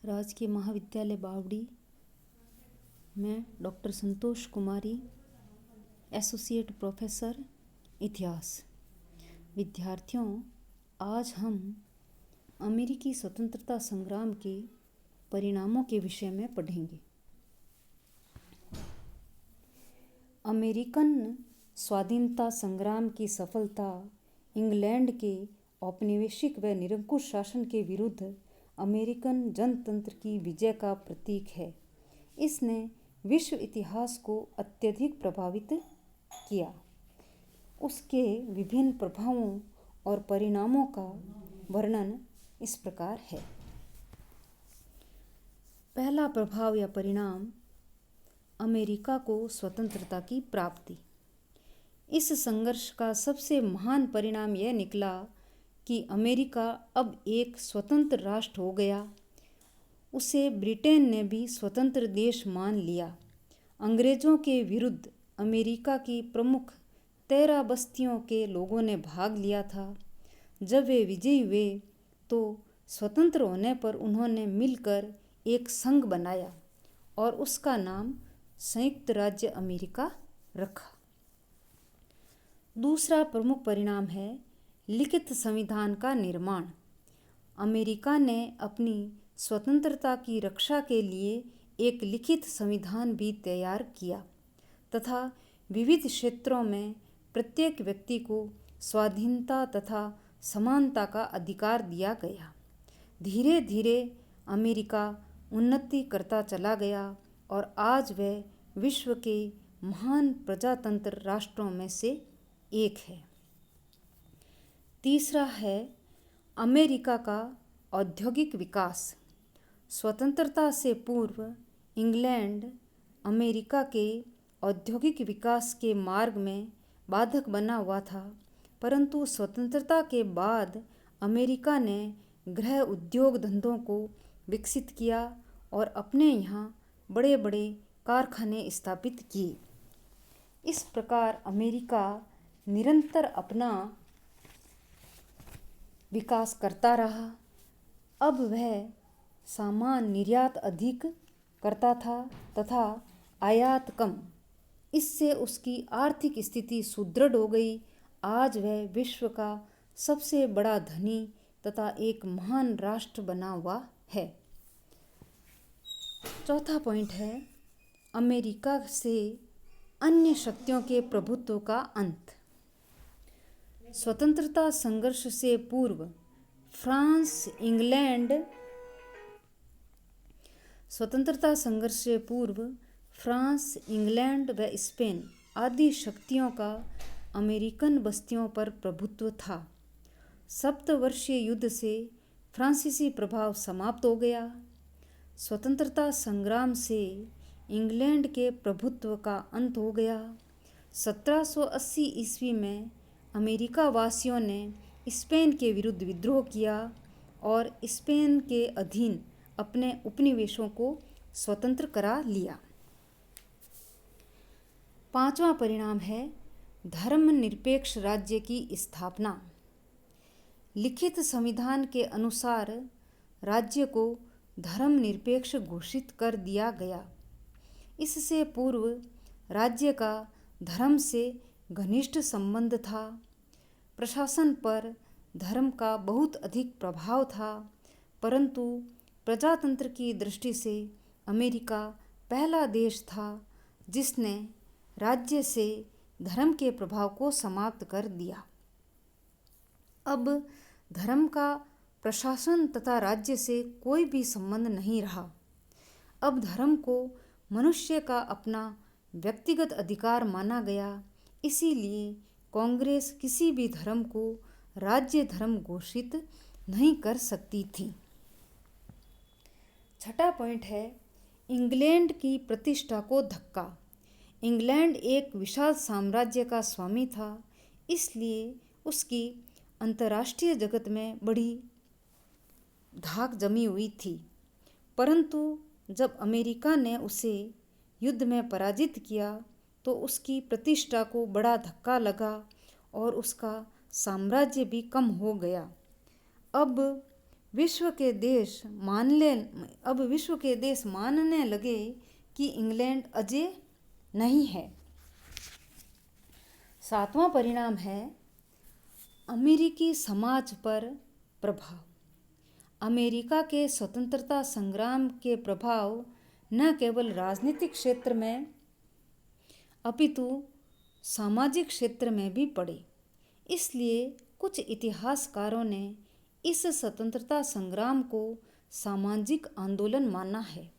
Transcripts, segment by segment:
राजकीय महाविद्यालय बावड़ी में डॉक्टर संतोष कुमारी, एसोसिएट प्रोफेसर इतिहास। विद्यार्थियों, आज हम अमेरिकी स्वतंत्रता संग्राम के परिणामों के विषय में पढ़ेंगे। अमेरिकन स्वाधीनता संग्राम की सफलता इंग्लैंड के औपनिवेशिक व निरंकुश शासन के विरुद्ध अमेरिकन जनतंत्र की विजय का प्रतीक है। इसने विश्व इतिहास को अत्यधिक प्रभावित किया। उसके विभिन्न प्रभावों और परिणामों का वर्णन इस प्रकार है। पहला प्रभाव या परिणाम, अमेरिका को स्वतंत्रता की प्राप्ति। इस संघर्ष का सबसे महान परिणाम यह निकला कि अमेरिका अब एक स्वतंत्र राष्ट्र हो गया। उसे ब्रिटेन ने भी स्वतंत्र देश मान लिया। अंग्रेज़ों के विरुद्ध अमेरिका की प्रमुख 13 बस्तियों के लोगों ने भाग लिया था। जब वे विजयी हुए तो स्वतंत्र होने पर उन्होंने मिलकर एक संघ बनाया और उसका नाम संयुक्त राज्य अमेरिका रखा। दूसरा प्रमुख परिणाम है लिखित संविधान का निर्माण। अमेरिका ने अपनी स्वतंत्रता की रक्षा के लिए एक लिखित संविधान भी तैयार किया तथा विविध क्षेत्रों में प्रत्येक व्यक्ति को स्वाधीनता तथा समानता का अधिकार दिया गया। धीरे धीरे अमेरिका उन्नति करता चला गया और आज वह विश्व के महान प्रजातंत्र राष्ट्रों में से एक है। तीसरा है अमेरिका का औद्योगिक विकास। स्वतंत्रता से पूर्व इंग्लैंड अमेरिका के औद्योगिक विकास के मार्ग में बाधक बना हुआ था, परंतु स्वतंत्रता के बाद अमेरिका ने गृह उद्योग धंधों को विकसित किया और अपने यहाँ बड़े बड़े कारखाने स्थापित किए। इस प्रकार अमेरिका निरंतर अपना विकास करता रहा। अब वह सामान निर्यात अधिक करता था तथा आयात कम। इससे उसकी आर्थिक स्थिति सुदृढ़ हो गई। आज वह विश्व का सबसे बड़ा धनी तथा एक महान राष्ट्र बना हुआ है। चौथा पॉइंट है अमेरिका से अन्य शक्तियों के प्रभुत्व का अंत। स्वतंत्रता संघर्ष से पूर्व फ्रांस, इंग्लैंड व स्पेन आदि शक्तियों का अमेरिकन बस्तियों पर प्रभुत्व था। सप्तवर्षीय युद्ध से फ्रांसीसी प्रभाव समाप्त हो गया। स्वतंत्रता संग्राम से इंग्लैंड के प्रभुत्व का अंत हो गया। 1780 ईस्वी में अमेरिका वासियों ने स्पेन के विरुद्ध विद्रोह किया और स्पेन के अधीन अपने उपनिवेशों को स्वतंत्र करा लिया। पांचवा परिणाम है धर्मनिरपेक्ष राज्य की स्थापना। लिखित संविधान के अनुसार राज्य को धर्मनिरपेक्ष घोषित कर दिया गया। इससे पूर्व राज्य का धर्म से घनिष्ठ संबंध था। प्रशासन पर धर्म का बहुत अधिक प्रभाव था, परंतु प्रजातंत्र की दृष्टि से अमेरिका पहला देश था जिसने राज्य से धर्म के प्रभाव को समाप्त कर दिया। अब धर्म का प्रशासन तथा राज्य से कोई भी संबंध नहीं रहा। अब धर्म को मनुष्य का अपना व्यक्तिगत अधिकार माना गया। इसीलिए कांग्रेस किसी भी धर्म को राज्य धर्म घोषित नहीं कर सकती थी। छठा पॉइंट है इंग्लैंड की प्रतिष्ठा को धक्का। इंग्लैंड एक विशाल साम्राज्य का स्वामी था, इसलिए उसकी अंतर्राष्ट्रीय जगत में बड़ी धाक जमी हुई थी। परंतु जब अमेरिका ने उसे युद्ध में पराजित किया तो उसकी प्रतिष्ठा को बड़ा धक्का लगा और उसका साम्राज्य भी कम हो गया। अब विश्व के देश मानने लगे कि इंग्लैंड अजय नहीं है। सातवां परिणाम है अमेरिकी समाज पर प्रभाव। अमेरिका के स्वतंत्रता संग्राम के प्रभाव न केवल राजनीतिक क्षेत्र में अपितु सामाजिक क्षेत्र में भी पड़े। इसलिए कुछ इतिहासकारों ने इस स्वतंत्रता संग्राम को सामाजिक आंदोलन माना है।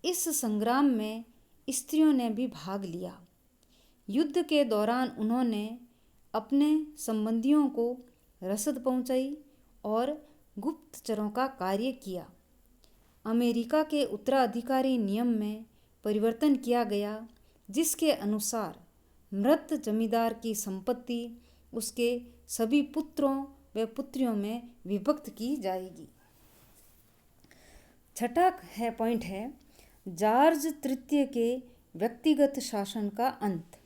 इस संग्राम में स्त्रियों ने भी भाग लिया। युद्ध के दौरान उन्होंने अपने संबंधियों को रसद पहुंचाई और गुप्तचरों का कार्य किया। अमेरिका के उत्तराधिकारी नियम में परिवर्तन किया गया, जिसके अनुसार मृत जमींदार की संपत्ति उसके सभी पुत्रों व पुत्रियों में विभक्त की जाएगी। छठा पॉइंट है जॉर्ज तृतीय के व्यक्तिगत शासन का अंत।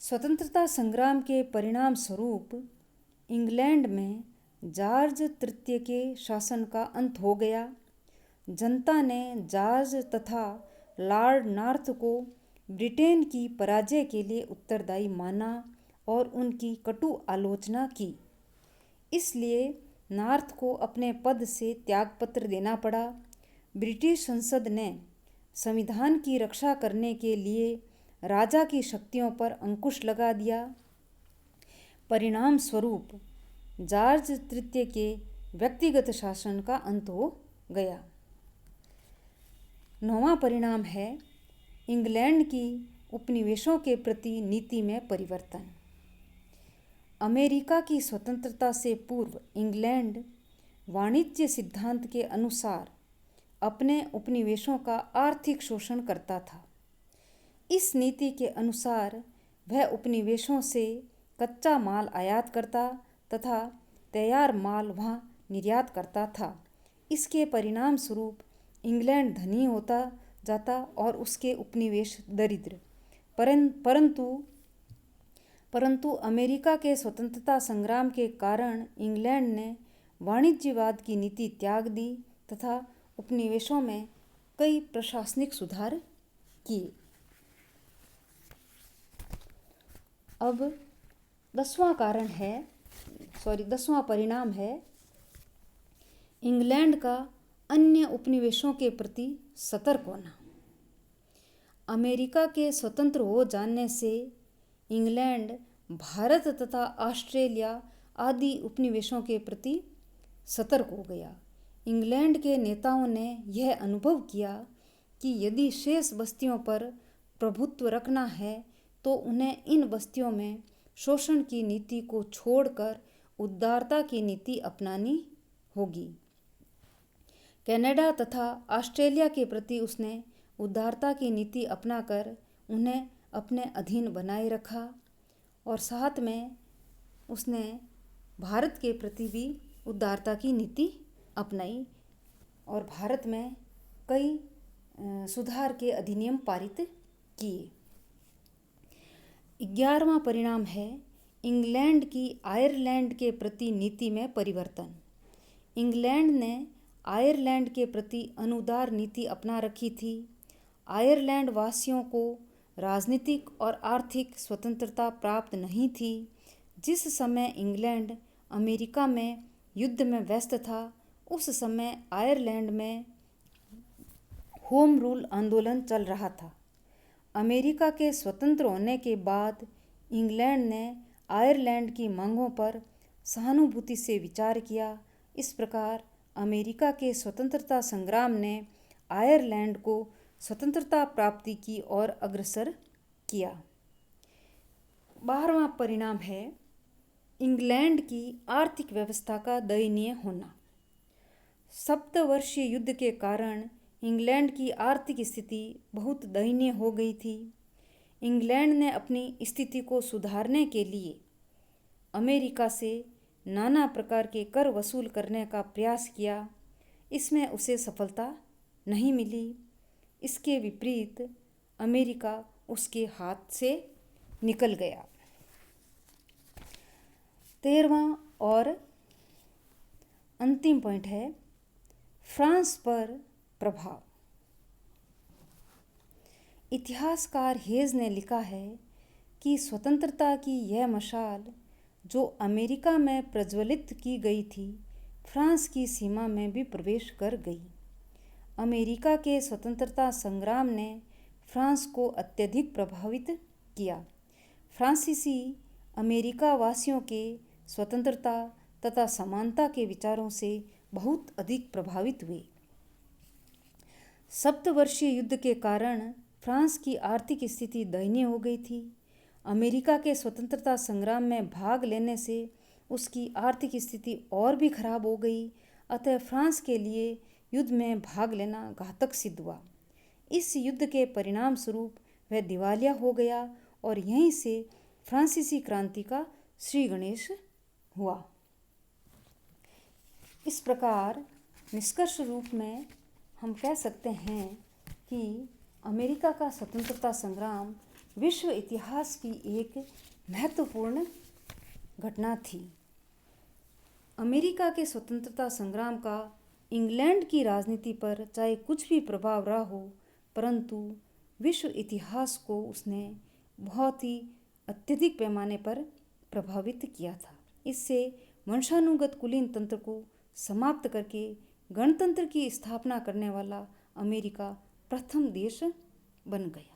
स्वतंत्रता संग्राम के परिणाम स्वरूप इंग्लैंड में जॉर्ज तृतीय के शासन का अंत हो गया। जनता ने जॉर्ज तथा लॉर्ड नॉर्थ को ब्रिटेन की पराजय के लिए उत्तरदायी माना और उनकी कटु आलोचना की। इसलिए नॉर्थ को अपने पद से त्यागपत्र देना पड़ा। ब्रिटिश संसद ने संविधान की रक्षा करने के लिए राजा की शक्तियों पर अंकुश लगा दिया। परिणाम स्वरूप जॉर्ज तृतीय के व्यक्तिगत शासन का अंत हो गया। नौवां परिणाम है इंग्लैंड की उपनिवेशों के प्रति नीति में परिवर्तन। अमेरिका की स्वतंत्रता से पूर्व इंग्लैंड वाणिज्य सिद्धांत के अनुसार अपने उपनिवेशों का आर्थिक शोषण करता था। इस नीति के अनुसार वह उपनिवेशों से कच्चा माल आयात करता तथा तैयार माल वहाँ निर्यात करता था। इसके परिणाम स्वरूप इंग्लैंड धनी होता जाता और उसके उपनिवेश दरिद्र। परंतु अमेरिका के स्वतंत्रता संग्राम के कारण इंग्लैंड ने वाणिज्यवाद की नीति त्याग दी तथा उपनिवेशों में कई प्रशासनिक सुधार किए। अब 10वां परिणाम है इंग्लैंड का अन्य उपनिवेशों के प्रति सतर्क होना। अमेरिका के स्वतंत्र हो जाने से इंग्लैंड भारत तथा ऑस्ट्रेलिया आदि उपनिवेशों के प्रति सतर्क हो गया। इंग्लैंड के नेताओं ने यह अनुभव किया कि यदि शेष बस्तियों पर प्रभुत्व रखना है तो उन्हें इन बस्तियों में शोषण की नीति को छोड़कर उदारता की नीति अपनानी होगी। कनाडा तथा ऑस्ट्रेलिया के प्रति उसने उदारता की नीति अपनाकर उन्हें अपने अधीन बनाए रखा और साथ में उसने भारत के प्रति भी उदारता की नीति अपनाई और भारत में कई सुधार के अधिनियम पारित किए। 11वां परिणाम है इंग्लैंड की आयरलैंड के प्रति नीति में परिवर्तन। इंग्लैंड ने आयरलैंड के प्रति अनुदार नीति अपना रखी थी। आयरलैंड वासियों को राजनीतिक और आर्थिक स्वतंत्रता प्राप्त नहीं थी। जिस समय इंग्लैंड अमेरिका में युद्ध में व्यस्त था उस समय आयरलैंड में होम रूल आंदोलन चल रहा था। अमेरिका के स्वतंत्र होने के बाद इंग्लैंड ने आयरलैंड की मांगों पर सहानुभूति से विचार किया। इस प्रकार अमेरिका के स्वतंत्रता संग्राम ने आयरलैंड को स्वतंत्रता प्राप्ति की ओर अग्रसर किया। 12वां परिणाम है इंग्लैंड की आर्थिक व्यवस्था का दयनीय होना। सप्तवर्षीय युद्ध के कारण इंग्लैंड की आर्थिक स्थिति बहुत दयनीय हो गई थी। इंग्लैंड ने अपनी स्थिति को सुधारने के लिए अमेरिका से नाना प्रकार के कर वसूल करने का प्रयास किया। इसमें उसे सफलता नहीं मिली। इसके विपरीत अमेरिका उसके हाथ से निकल गया। 13वां और अंतिम पॉइंट है फ्रांस पर प्रभाव। इतिहासकार हेज ने लिखा है कि स्वतंत्रता की यह मशाल जो अमेरिका में प्रज्वलित की गई थी, फ्रांस की सीमा में भी प्रवेश कर गई। अमेरिका के स्वतंत्रता संग्राम ने फ्रांस को अत्यधिक प्रभावित किया। फ्रांसीसी अमेरिका वासियों के स्वतंत्रता तथा समानता के विचारों से बहुत अधिक प्रभावित हुए। सप्तवर्षीय युद्ध के कारण फ्रांस की आर्थिक स्थिति दयनीय हो गई थी। अमेरिका के स्वतंत्रता संग्राम में भाग लेने से उसकी आर्थिक स्थिति और भी खराब हो गई। अतः फ्रांस के लिए युद्ध में भाग लेना घातक सिद्ध हुआ। इस युद्ध के परिणाम स्वरूप वह दिवालिया हो गया और यहीं से फ्रांसीसी क्रांति का श्री गणेश हुआ। इस प्रकार निष्कर्ष रूप में हम कह सकते हैं कि अमेरिका का स्वतंत्रता संग्राम विश्व इतिहास की एक महत्वपूर्ण घटना थी। अमेरिका के स्वतंत्रता संग्राम का इंग्लैंड की राजनीति पर चाहे कुछ भी प्रभाव रहा हो, परंतु विश्व इतिहास को उसने बहुत ही अत्यधिक पैमाने पर प्रभावित किया था। इससे वंशानुगत कुलीन तंत्र को समाप्त करके गणतंत्र की स्थापना करने वाला अमेरिका प्रथम देश बन गया।